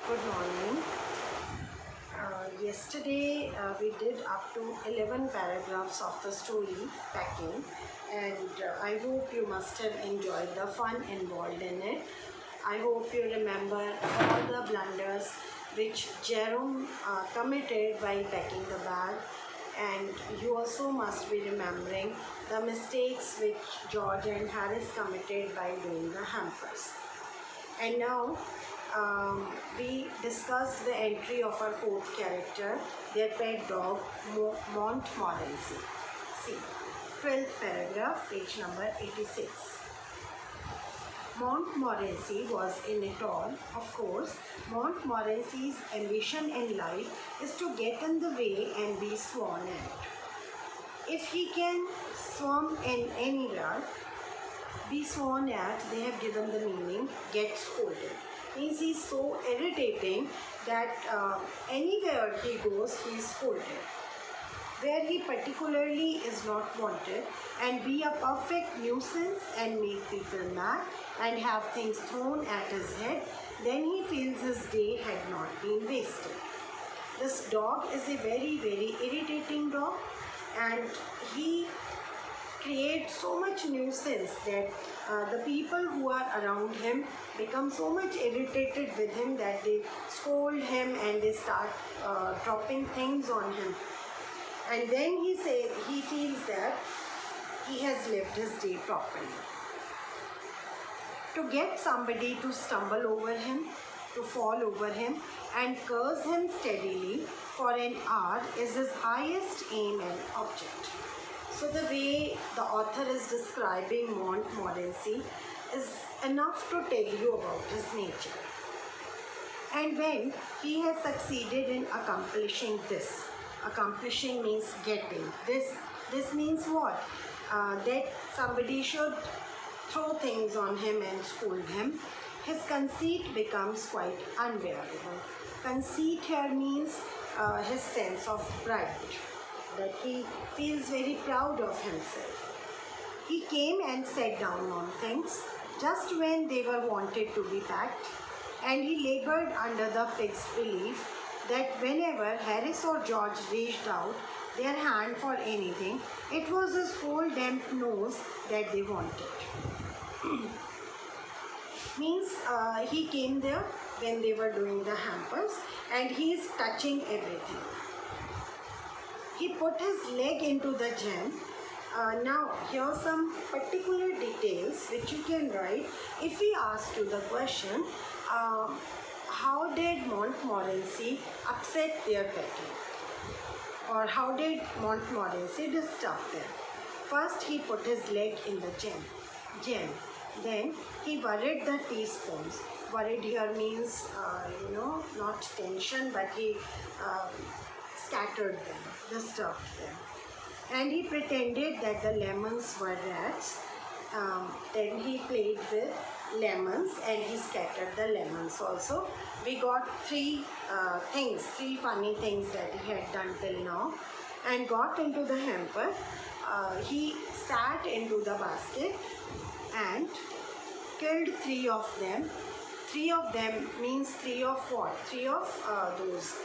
Good morning. Yesterday we did up to 11 paragraphs of the story Packing, and I hope you must have enjoyed the fun involved in it. I hope you remember all the blunders which Jerome committed while packing the bag, and you also must be remembering the mistakes which George and Harris committed while doing the hampers. And now we discussed the entry of our fourth character, their pet dog, Montmorency. See, 12th paragraph, page number 86. Montmorency was in it all. Of course, Montmorency's ambition in life is to get in the way and be sworn at. If he can swim in anywhere, be sworn at, they have given the meaning, get scolded. Means he's so irritating that anywhere he goes, he is scolded. Where he particularly is not wanted, and be a perfect nuisance and make people mad and have things thrown at his head, then he feels his day had not been wasted. This dog is a very, very irritating dog, and he creates so much nuisance that the people who are around him become so much irritated with him that they scold him and they start dropping things on him. And then he feels that he has lived his day properly. To get somebody to stumble over him, to fall over him and curse him steadily for an hour is his highest aim and object. So the way the author is describing Montmorency is enough to tell you about his nature. And when he has succeeded in accomplishing this, accomplishing means getting. This means what? That somebody should throw things on him and scold him. His conceit becomes quite unbearable. Conceit here means his sense of pride, that he feels very proud of himself. He came and sat down on things just when they were wanted to be packed, and he labored under the fixed belief that whenever Harris or George reached out their hand for anything, it was his whole damp nose that they wanted. Means he came there when they were doing the hampers and he is touching everything. He put his leg into the jam. Now here are some particular details which you can write if we ask you the question, how did Montmorency upset their packing, or how did Montmorency disturb them? First he put his leg in the jam. Then he worried the teaspoons. Worried here means not tension, but he scattered them, disturbed them. And he pretended that the lemons were rats. Then he played with lemons and he scattered the lemons also. We got three funny things that he had done till now, and got into the hamper. He sat into the basket and killed three of them. Three of them means three of what? Three of those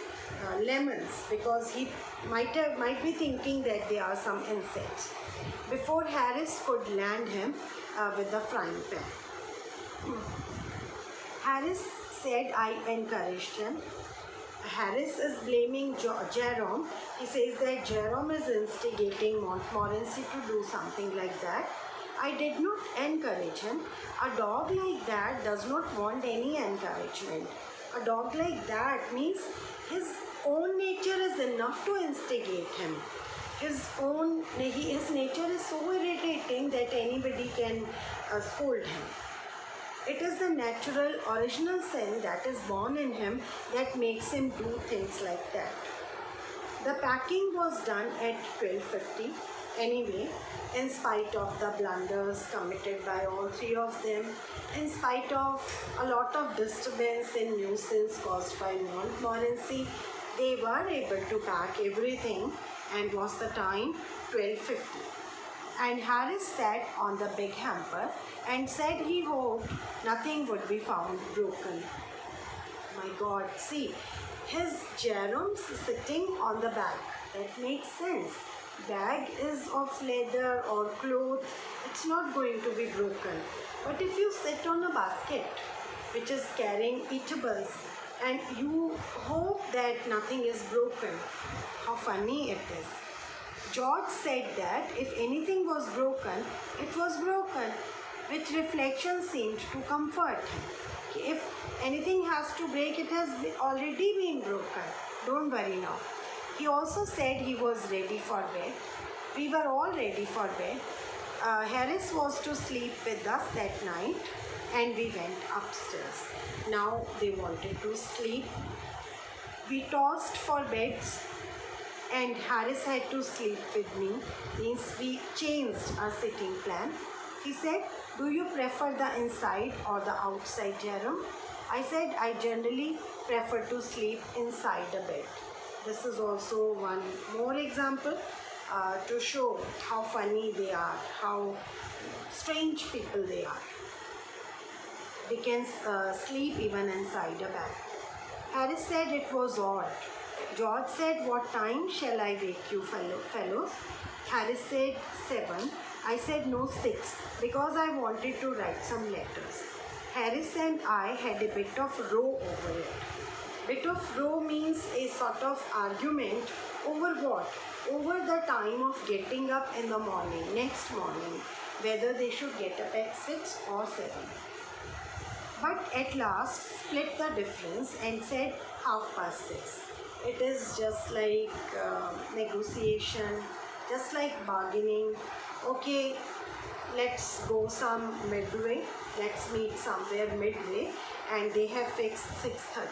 lemons, because he might be thinking that they are some insects, before Harris could land him with the frying pan. Harris said, I encouraged him. Harris is blaming Jerome. He says that Jerome is instigating Montmorency to do something like that. I did not encourage him. A dog like that does not want any encouragement. A dog like that means his own nature is enough to instigate him. His nature is so irritating that anybody can scold him. It is the natural, original sin that is born in him that makes him do things like that. The packing was done at 12:50 anyway, in spite of the blunders committed by all three of them, in spite of a lot of disturbance and nuisance caused by Montmorency. They were able to pack everything, and was the time 12:50. And Harris sat on the big hamper and said he hoped nothing would be found broken. My God, see, his Jerome's sitting on the bag. That makes sense. Bag is of leather or cloth, it's not going to be broken. But if you sit on a basket which is carrying eatables and you hope that nothing is broken, how funny it is. George said that if anything was broken, it was broken, which reflection seemed to comfort him. If anything has to break, it has already been broken. Don't worry now. He also said he was ready for bed. We were all ready for bed. Harris was to sleep with us that night and we went upstairs. Now they wanted to sleep. We tossed for beds and Harris had to sleep with me. Means we changed our sitting plan. He said, do you prefer the inside or the outside, Jerome? I said, I generally prefer to sleep inside a bed. This is also one more example to show how funny they are, how strange people they are. They can sleep even inside a bed. Harris said it was odd. George said, what time shall I wake you fellows? Harris said 7. I said no, 6, because I wanted to write some letters. Harris and I had a bit of row over it. Bit of row means a sort of argument over what? Over the time of getting up in the morning, next morning, whether they should get up at 6 or 7. But at last split the difference and said 6:30. It is just like negotiation, just like bargaining. Okay, let's go some midway, let's meet somewhere midway, and they have fixed 6:30.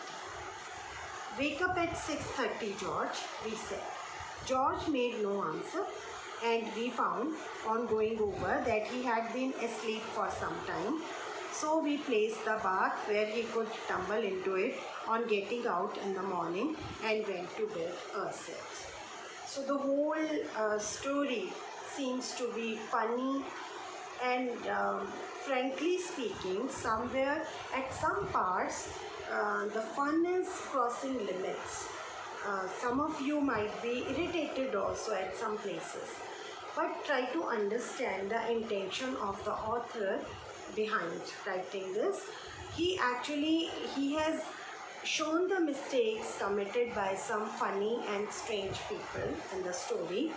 Wake up at 6:30, George, we said. George made no answer, and we found on going over that he had been asleep for some time. So we placed the bath where he could tumble into it on getting out in the morning and went to bed ourselves. So the whole story seems to be funny and frankly speaking, somewhere at some parts the fun is crossing limits. Some of you might be irritated also at some places, but try to understand the intention of the author behind writing this. He has shown the mistakes committed by some funny and strange people in the story,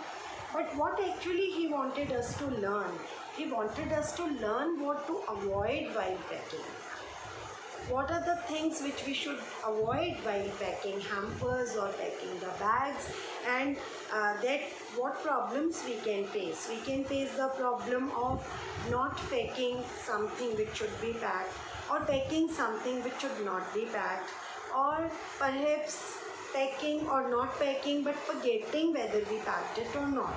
but what actually he wanted us to learn? He wanted us to learn what to avoid while packing. What are the things which we should avoid while packing hampers or packing the bags, and that what problems we can face. We can face the problem of not packing something which should be packed, or packing something which should not be packed, or perhaps packing or not packing but forgetting whether we packed it or not.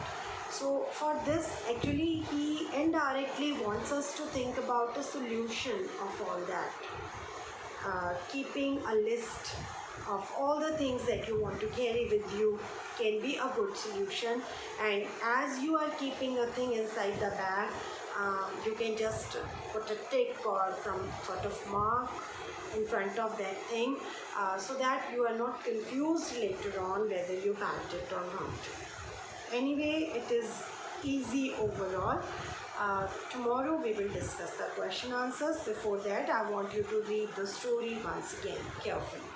So for this, actually he indirectly wants us to think about a solution of all that. Keeping a list of all the things that you want to carry with you can be a good solution, and as you are keeping a thing inside the bag, you can just put a tick or some sort of mark in front of that thing so that you are not confused later on whether you packed it or not. Anyway, it is easy overall. Tomorrow we will discuss the question answers. Before that, I want you to read the story once again carefully.